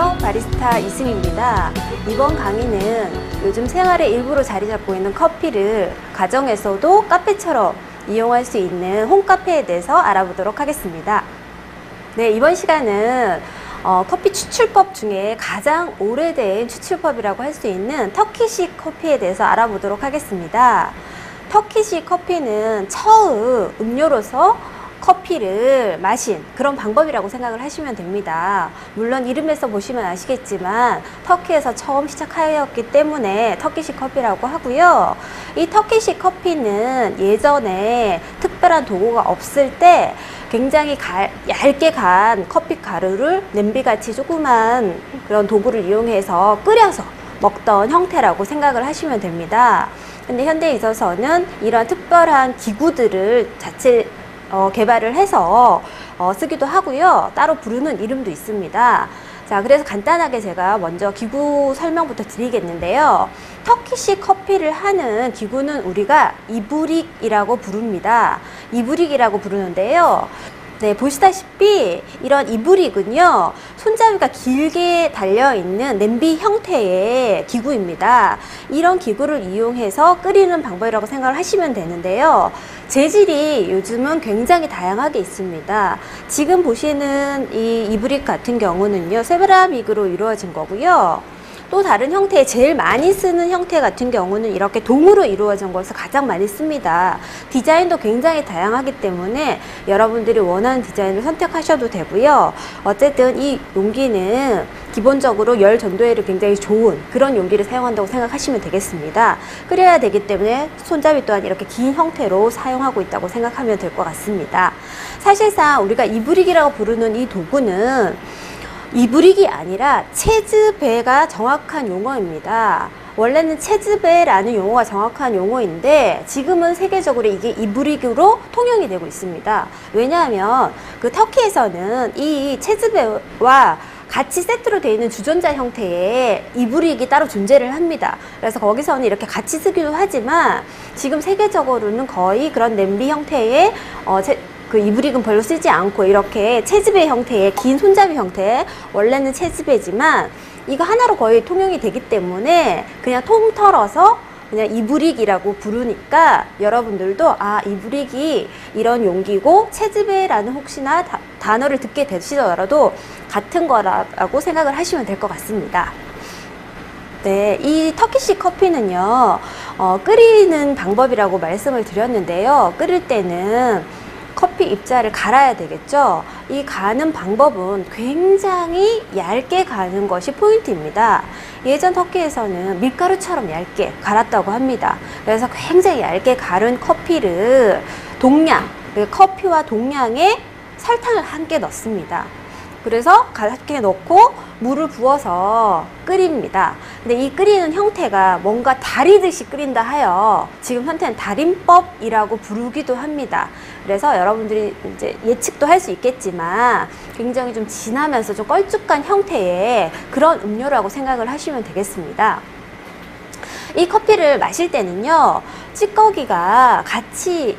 안녕하세요. 바리스타 이승입니다. 이번 강의는 요즘 생활의 일부로 자리 잡고 있는 커피를 가정에서도 카페처럼 이용할 수 있는 홈카페에 대해서 알아보도록 하겠습니다. 네, 이번 시간은 커피 추출법 중에 가장 오래된 추출법이라고 할 수 있는 터키식 커피에 대해서 알아보도록 하겠습니다. 터키식 커피는 처음 음료로서 커피를 마신 그런 방법이라고 생각을 하시면 됩니다. 물론 이름에서 보시면 아시겠지만 터키에서 처음 시작하였기 때문에 터키식 커피라고 하고요. 이 터키식 커피는 예전에 특별한 도구가 없을 때 굉장히 얇게 간 커피 가루를 냄비같이 조그만 그런 도구를 이용해서 끓여서 먹던 형태라고 생각을 하시면 됩니다. 근데 현대에 있어서는 이런 특별한 기구들을 개발을 해서 쓰기도 하고요. 따로 부르는 이름도 있습니다. 자, 그래서 간단하게 제가 먼저 기구 설명부터 드리겠는데요. 터키식 커피를 하는 기구는 우리가 이브릭이라고 부릅니다. 이브릭이라고 부르는데요. 네, 보시다시피 이런 이브릭은요, 손잡이가 길게 달려있는 냄비 형태의 기구입니다. 이런 기구를 이용해서 끓이는 방법이라고 생각을 하시면 되는데요. 재질이 요즘은 굉장히 다양하게 있습니다. 지금 보시는 이 이브릭 같은 경우는요, 세라믹으로 이루어진 거고요. 또 다른 형태의 제일 많이 쓰는 형태 같은 경우는 이렇게 동으로 이루어진 것을 가장 많이 씁니다. 디자인도 굉장히 다양하기 때문에 여러분들이 원하는 디자인을 선택하셔도 되고요. 어쨌든 이 용기는 기본적으로 열 전도율이 굉장히 좋은 그런 용기를 사용한다고 생각하시면 되겠습니다. 끓여야 되기 때문에 손잡이 또한 이렇게 긴 형태로 사용하고 있다고 생각하면 될 것 같습니다. 사실상 우리가 이브릭이라고 부르는 이 도구는 이브릭이 아니라 채즈배가 정확한 용어입니다. 원래는 채즈배라는 용어가 정확한 용어인데 지금은 세계적으로 이게 이브릭으로 통용이 되고 있습니다. 왜냐하면 그 터키에서는 이 채즈배와 같이 세트로 되어 있는 주전자 형태의 이브릭이 따로 존재를 합니다. 그래서 거기서는 이렇게 같이 쓰기도 하지만 지금 세계적으로는 거의 그런 냄비 형태의 그 이브릭은 별로 쓰지 않고 이렇게 채즈배 형태의 긴 손잡이 형태, 원래는 채즈배지만 이거 하나로 거의 통용이 되기 때문에 그냥 통틀어서 그냥 이브릭이라고 부르니까 여러분들도 아, 이브릭이 이런 용기고 채즈배라는 혹시나 단어를 듣게 되시더라도 같은 거라고 생각을 하시면 될 것 같습니다. 네, 이 터키식 커피는요, 끓이는 방법이라고 말씀을 드렸는데요. 끓일 때는 커피 입자를 갈아야 되겠죠. 이 가는 방법은 굉장히 얇게 가는 것이 포인트입니다. 예전 터키에서는 밀가루처럼 얇게 갈았다고 합니다. 그래서 굉장히 얇게 갈은 커피를 동량, 커피와 동량의 설탕을 함께 넣습니다. 그래서 가볍게 넣고 물을 부어서 끓입니다. 근데 이 끓이는 형태가 뭔가 다리듯이 끓인다 하여 지금 현재는 다림법이라고 부르기도 합니다. 그래서 여러분들이 이제 예측도 할 수 있겠지만 굉장히 좀 진하면서 좀 걸쭉한 형태의 그런 음료라고 생각을 하시면 되겠습니다. 이 커피를 마실 때는요, 찌꺼기가 같이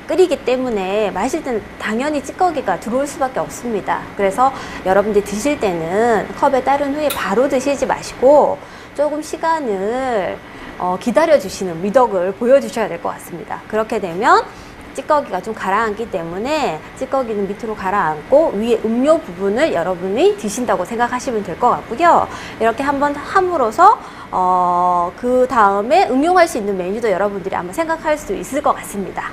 끓이기 때문에 마실 때는 당연히 찌꺼기가 들어올 수밖에 없습니다. 그래서 여러분들이 드실 때는 컵에 따른 후에 바로 드시지 마시고 조금 시간을 기다려 주시는 미덕을 보여주셔야 될 것 같습니다. 그렇게 되면 찌꺼기가 좀 가라앉기 때문에 찌꺼기는 밑으로 가라앉고 위에 음료 부분을 여러분이 드신다고 생각하시면 될 것 같고요. 이렇게 한번 함으로써 그 다음에 응용할 수 있는 메뉴도 여러분들이 아마 생각할 수 있을 것 같습니다.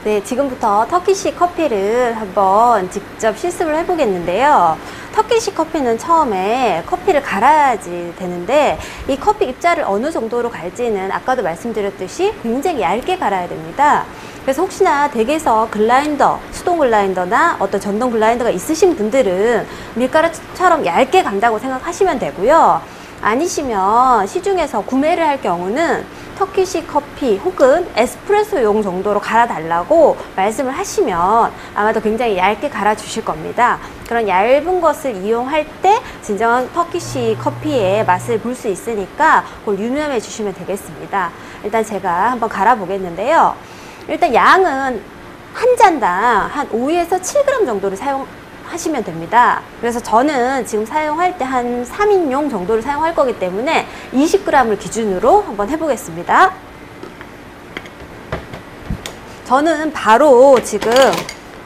네, 지금부터 터키식 커피를 한번 직접 실습을 해보겠는데요. 터키식 커피는 처음에 커피를 갈아야지 되는데 이 커피 입자를 어느 정도로 갈지는 아까도 말씀드렸듯이 굉장히 얇게 갈아야 됩니다. 그래서 혹시나 댁에서 글라인더, 수동 글라인더나 어떤 전동 글라인더가 있으신 분들은 밀가루처럼 얇게 간다고 생각하시면 되고요. 아니시면 시중에서 구매를 할 경우는 터키식 커피 혹은 에스프레소용 정도로 갈아달라고 말씀을 하시면 아마도 굉장히 얇게 갈아 주실 겁니다. 그런 얇은 것을 이용할 때 진정한 터키식 커피의 맛을 볼 수 있으니까 그걸 유념해 주시면 되겠습니다. 일단 제가 한번 갈아 보겠는데요. 일단 양은 한 잔당 한 5에서 7g 정도를 하시면 됩니다. 그래서 저는 지금 사용할 때 한 3인용 정도를 사용할 거기 때문에 20g을 기준으로 한번 해보겠습니다. 저는 바로 지금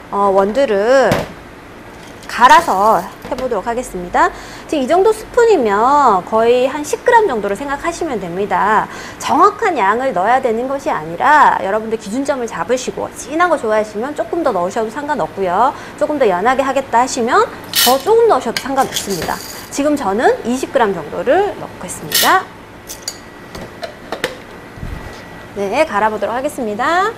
원두를 갈아서 해보도록 하겠습니다. 지금 이 정도 스푼이면 거의 한 10g 정도로 생각하시면 됩니다. 정확한 양을 넣어야 되는 것이 아니라 여러분들 기준점을 잡으시고 진한 거 좋아하시면 조금 더 넣으셔도 상관없고요. 조금 더 연하게 하겠다 하시면 더 조금 넣으셔도 상관없습니다. 지금 저는 20g 정도를 넣겠습니다. 네, 갈아보도록 하겠습니다.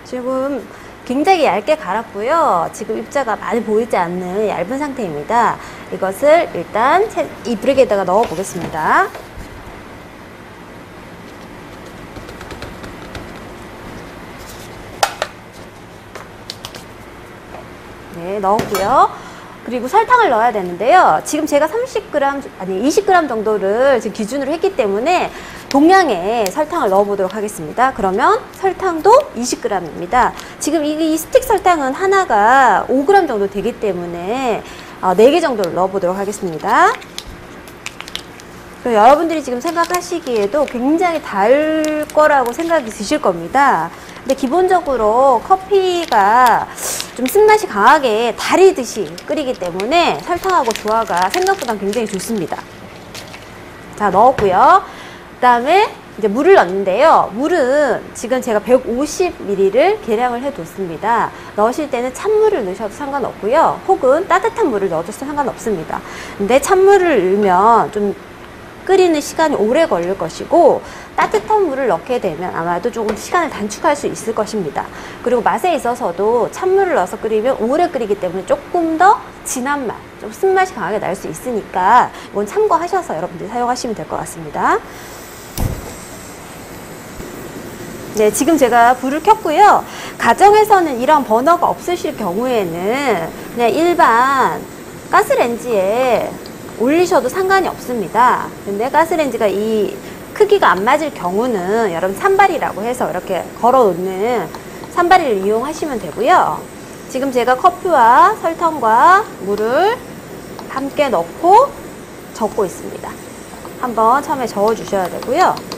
지금 굉장히 얇게 갈았고요. 지금 입자가 많이 보이지 않는 얇은 상태입니다. 이것을 일단 이 브릭에다가 넣어 보겠습니다. 네, 넣었고요. 그리고 설탕을 넣어야 되는데요. 지금 제가 20g 정도를 지금 기준으로 했기 때문에 동량의 설탕을 넣어 보도록 하겠습니다. 그러면 설탕도 20g입니다. 지금 이 스틱 설탕은 하나가 5g 정도 되기 때문에 4개 정도를 넣어 보도록 하겠습니다. 여러분들이 지금 생각하시기에도 굉장히 달 거라고 생각이 드실 겁니다. 근데 기본적으로 커피가 좀 쓴맛이 강하게 달이듯이 끓이기 때문에 설탕하고 조화가 생각보다 굉장히 좋습니다. 자, 넣었고요. 그 다음에 이제 물을 넣는데요. 물은 지금 제가 150ml를 계량을 해뒀습니다. 넣으실 때는 찬물을 넣으셔도 상관없고요. 혹은 따뜻한 물을 넣어도 상관없습니다. 근데 찬물을 넣으면 좀 끓이는 시간이 오래 걸릴 것이고 따뜻한 물을 넣게 되면 아마도 조금 시간을 단축할 수 있을 것입니다. 그리고 맛에 있어서도 찬물을 넣어서 끓이면 오래 끓이기 때문에 조금 더 진한 맛, 좀 쓴맛이 강하게 날 수 있으니까 이건 참고하셔서 여러분들이 사용하시면 될 것 같습니다. 네, 지금 제가 불을 켰고요. 가정에서는 이런 버너가 없으실 경우에는 그냥 일반 가스레인지에 올리셔도 상관이 없습니다. 근데 가스레인지가 이 크기가 안 맞을 경우는 여러분 산발이라고 해서 이렇게 걸어 놓는 산발이를 이용하시면 되고요. 지금 제가 커피와 설탕과 물을 함께 넣고 저고 있습니다. 한번 처음에 저어 주셔야 되고요.